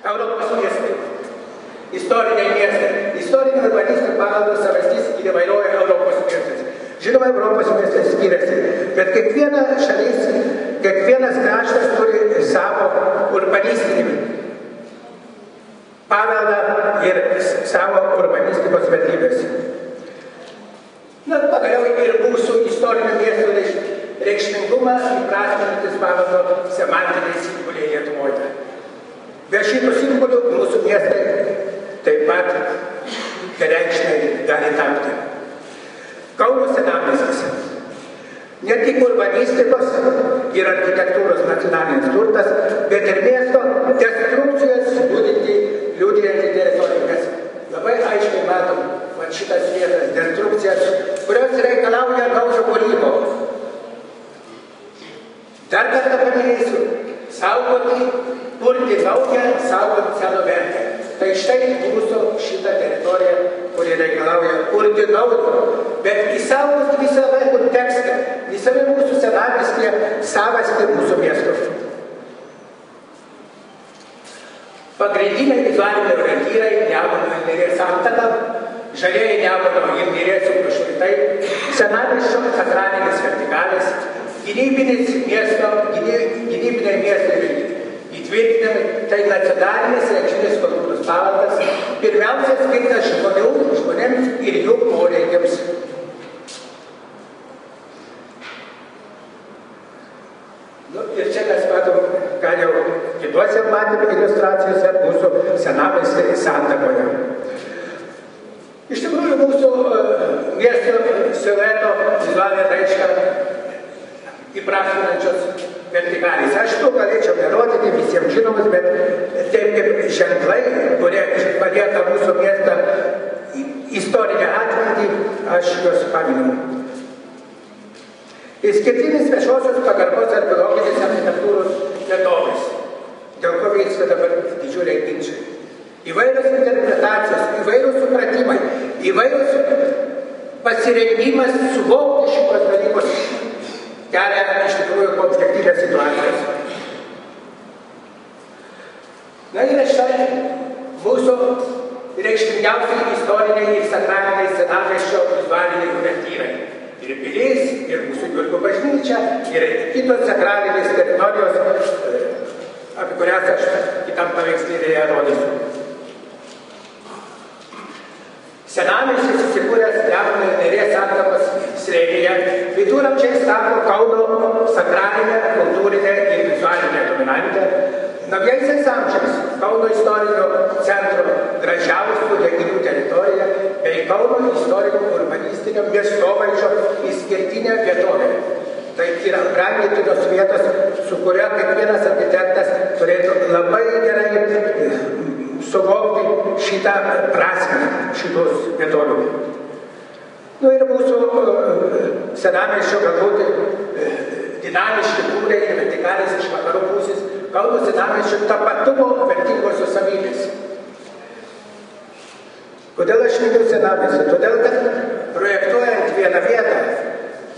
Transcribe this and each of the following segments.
Europos miestai, istoriniai miestai, istorinio urbanistinio paveldo savastis ir įvairovė Europos miestas. Žinoma, Europos miestas skiriasi, bet kiekviena šalis, kiekvienas kraštas turi savo urbanistinį paveldą ir savo urbanistikos vertybės. Na, pagaliau ir mūsų istorinių miestų reikšmingumą įprasminantis paveldo semantiniai simboliai Lietuvoje. Be šitų simbolių mūsų miestai taip pat bereikšmiai gali tapti. Kauno senamiestis ne tik urbanistikos ir architektūros nacionalinis turtas, bet ir miesto destrukcijos liudijantį teritoriją. Mes labai aiškiai matom šitas vietas destrukcijas, kurios reikalauja naujo kūrybo. Dar kartą paminėsiu, saugoti, kurti naują, saugoti seno vertę. Tai štai mūsų šitą teritoriją, kuri reikalauja kurti naujo, bet įsaugoti visą laikų tekstą, visame mūsų senamiestyje, savastį mūsų miesto. Pagrindiniai vizualiniai orientyrai Nemuno ir Neries santaka, žalieji Nemuno ir Neries upių šlaitai, senamiesčio sakralinės vertikalės, gynybiniai miestai įtvirtinami, tai nacionalinės reikšmės kultūros paveldas, pirmiausia skirtas žmonėms ir jų poreikiams. Ir čia mes matom, ką jau kituose matėme iliustracijose mūsų senamiestį santakoje. Iš tikrųjų, mūsų miesto silueto vizualinė raiška įprasminančios vertikalės. Aš to galėčiau nerodyti visiems žinomus, bet taip kaip ženklai, kurie palieka mūsų miestą istorinę atmintį, aš juos paminu. Išskirtinis viešosios pagarbos archeologinės architektūros vietovės, dėl ko vyksta dabar didžiuliai ginčiai. Įvairios interpretacijos, įvairūs supratimai, įvairūs pasirengimas suvokti šitos dalykus kelia iš tikrųjų konfliktinės situacijos. Na ir štai mūsų reikšmingiausiai istoriniai ir sakraliniai senamiesčio vizualiniai orientyrai. Ir pilis, ir mūsų Jurgio bažnyčia, ir kitos sakralinės teritorijos, apie kurias aš kitam paveikslėlėje rodysiu. Senamiestis įsikūręs Nemuno ir Neries santakos slėnyje, viduramžiais tapo Kauno sakralinė, kultūrinė ir vizualinė dominantė. Naujaisiais amžiais Kauno istorinio centro gražiausių renginių teritorija bei Kauno istorinio urbanistinio miestovaizdžio išskirtinė vietovė. Tai yra brangintinos vietos, su kuria kiekvienas architektas turėtų labai gerai suvokti šitą prasmę šitos vietovių. Nu ir mūsų senamiesčio galbūt dinamiški būdai ir vertikalės iš vakarų pusės Kauno senamiesčio tapatumo vertingosios savybės. Kodėl aš miniu senamiestį? Todėl, kad projektuojant vieną vietą,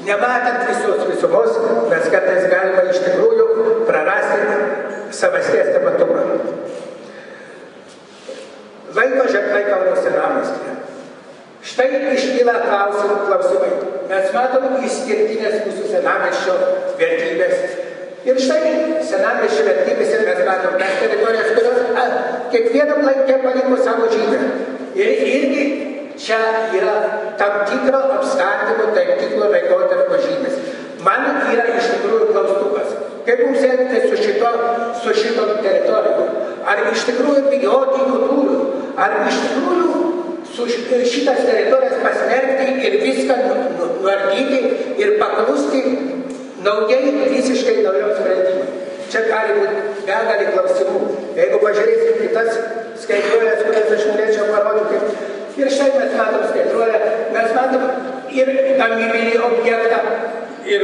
nematant visos visumos, mes kartais galima iš tikrųjų prarasti savasties tapatumą. Laiko ženklai Kauno senamiestyje. Štai iškyla klausimai. Mes matom išskirtinės mūsų senamiesčio vertybės. Ir štai senamiesčio vertybėse mes matom tas teritorijas, kurios kiekvienam laike paliko savo žymę. Ir irgi čia yra tam tikro apstatymo, tam tikro laikotarpio žymės. Man yra iš tikrųjų klaustukas. Kaip mums elgtis su šito teritorijų? Ar iš tikrųjų bijoti jų tūrių? Ar iš tikrųjų šitas teritorijas pasmerkti ir viską nuardyti ir paklusti naujai, visiškai naujom sprendimui? Čia gali būti begalį klausimų. Jeigu pažiūrėsim kitas skaitruolės, kurias aš norėčiau parodyti, ir štai mes matom skaitruolę, mes matom ir gamybinį objektą, ir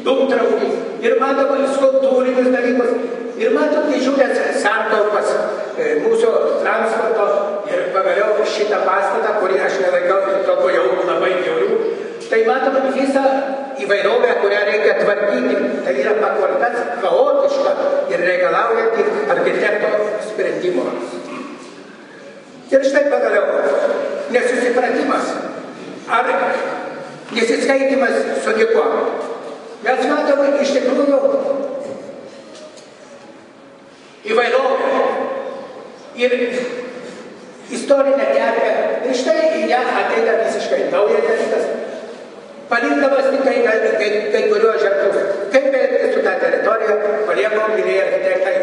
dūmtraukį, ir matom skulptūrinius dalykus, ir matom didžiulės santaupas mūsų transporto ir pagaliau šitą pastatą, kurį aš nelaikau tokio jau labai bjaurių. Tai matom visą įvairovė, kurią reikia tvarkyti. Tai yra pakolkas chaotiška ir reikalaujanti architekto sprendimo. Ir štai pagaliau nesusipratimas ar nesiskaitimas su niekuo. Mes matome iš tikrųjų įvairovę ir istorinę terpę. Ir štai į ją ateina visiškai naujas dalykas, palikdamas tik kai kuriuos ženklus. Kaip elgtis su tą teritoriją, palieko mylėjai architektai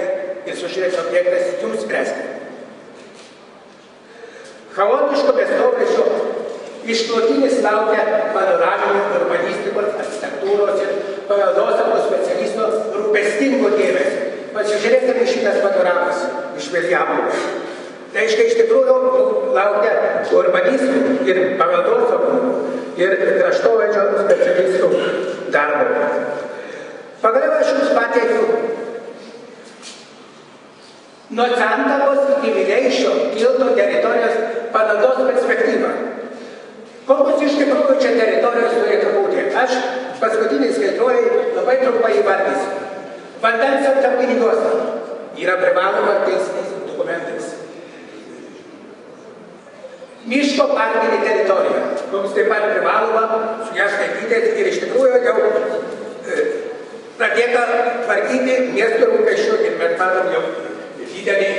ir su šiais objektais jums spręsti. Chaotiško bestovaizdžio išklotinis laukia panoraminių urbanistikos, architektūros ir paveldosaugos specialisto rūpestingo dėmesio. Pasižiūrėkime šitas panoramas iš Vilijampolės. Tai iš tikrųjų laukia urbanistų ir paveldosaugų ir kraštovaizdžio specialistų darbo. Pagaliau aš jums pateikiu nuo Santakos iki Vileišio tilto teritorijos panaudos perspektyvą. Kokios iš tikrųjų čia teritorijos turėtų būti? Aš paskutiniai skaičiuojai labai trumpai įvardysiu. Vandens aptarpinį uostą yra privaloma teisiniais dokumentais. Miško parkinė teritorija, mums taip pat privaloma su ją skaitytis ir iš tikrųjų jau pradėta tvarkyti miesto rūpesčių ir mes matom jau didelį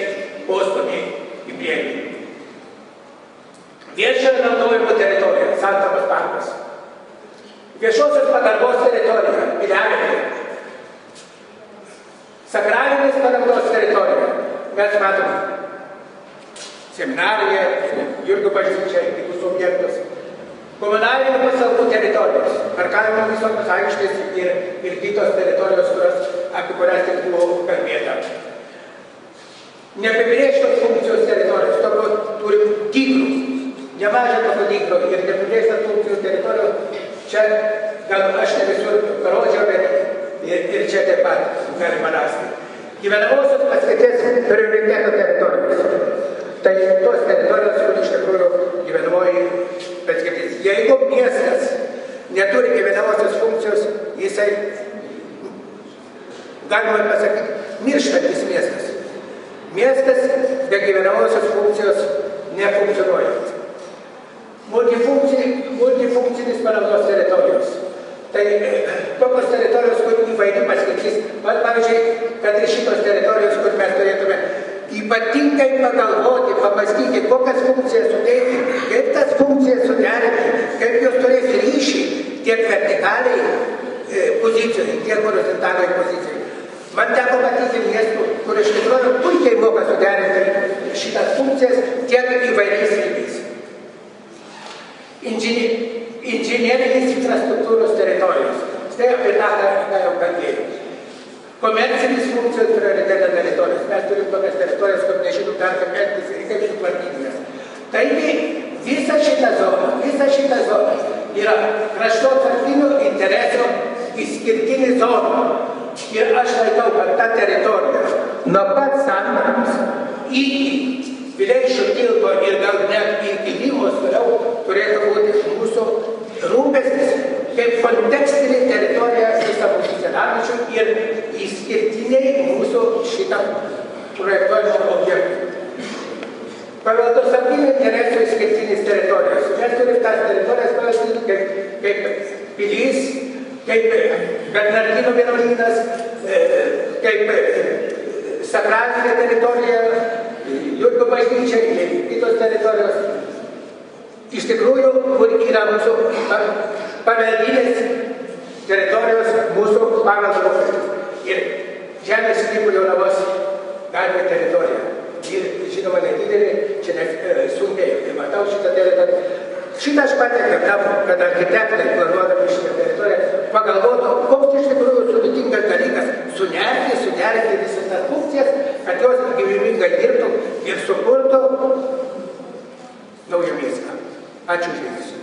postumį į priekį. Viešojo naudojimo teritorija, Santakos parkas. Viešosios pagarbos teritorija, Piliavietė. Sakralinės pagarbos teritorija. Mes matome seminariją, Jurgio bažnyčią, kitus objektus. Komunalinių paslaugų teritorijos, parkavimo visokios aikštės ir kitos teritorijos, apie kurias tik buvo kalbėta. Neapibrėžtos funkcijos teritorijos, tokio turim tikrų, nemažą tokio tikro ir neapibrėžtas funkcijų teritorijos. Čia gal aš ne visur parodžiau, bet ir čia taip pat galima rasti. Gyvenamosios paskirties prioriteto teritorijos. Tai tos teritorijos, kur iš tikrųjų gyvenamoji paskirtis. Jeigu miestas neturi gyvenamosios funkcijos, jisai, galima pasakyti, mirštantis miestas. Miestas be gyvenamosios funkcijos nefunkcionuoja. Multifunkcinis panaudos teritorijos. Tai tokios teritorijos, kur įvairi paskirtis. Pavyzdžiui, kad ir šitos teritorijos, kur mes turėtume ypatingai pagalvoti, pamastyti, kokias funkcijas suteikti, kaip tas funkcijas suderinti, kaip jos turės ryšį tiek vertikaliai pozicijoje, tiek horizontaliai pozicijoje. Man teko matyti miestų, kur iš tikrųjų puikiai moka suderinti šitas funkcijas tiek įvairiais lygiais. Inžinerinės infrastruktūros teritorijos. Štai apie tą, ką jau kalbėjau. Komercinis funkcijos prioriteto teritorijos. Mes turim tokias teritorijos, kur nežinom dar kaip elgtis ir kaip sutvarkytumės. Taigi, visa šita zona yra kraštotvarkinių interesų išskirtinė zona. Ir aš laikau, kad ta teritorija nuo pat Santakos iki Vileišio tilto ir gal net iki Lygos toliau turėtų būti mūsų rūpestis kaip kontekstinė teritorija visam mūsų senamiesčiui ir išskirtiniai mūsų šitam projektuojimo objektui. Paveldosauginių interesų išskirtinės teritorijos. Mes turim tas teritorijas pavadinti kaip pilys, kaip Bernardinų vienuolynas, kaip sakralinė teritorija, Jurgio bažnyčia ir kitos teritorijos. Iš tikrųjų, kur yra mūsų paveldinės teritorijos, mūsų paveldo rūpestis. Ir žemės sklypų Jonavos gatvė teritorija. Ir žinoma nedidelė, čia sunkiai matau šitą teritoriją. Šitą aš pateikiu tam, kad architektai planuodami šitą teritoriją pagalvotų, koks iš tikrųjų sudėtingas dalykas suderinti visas tas funkcijas, kad jos gyvybingai dirbtų ir sukurtų naują miestą. Ačiū už dėmesį.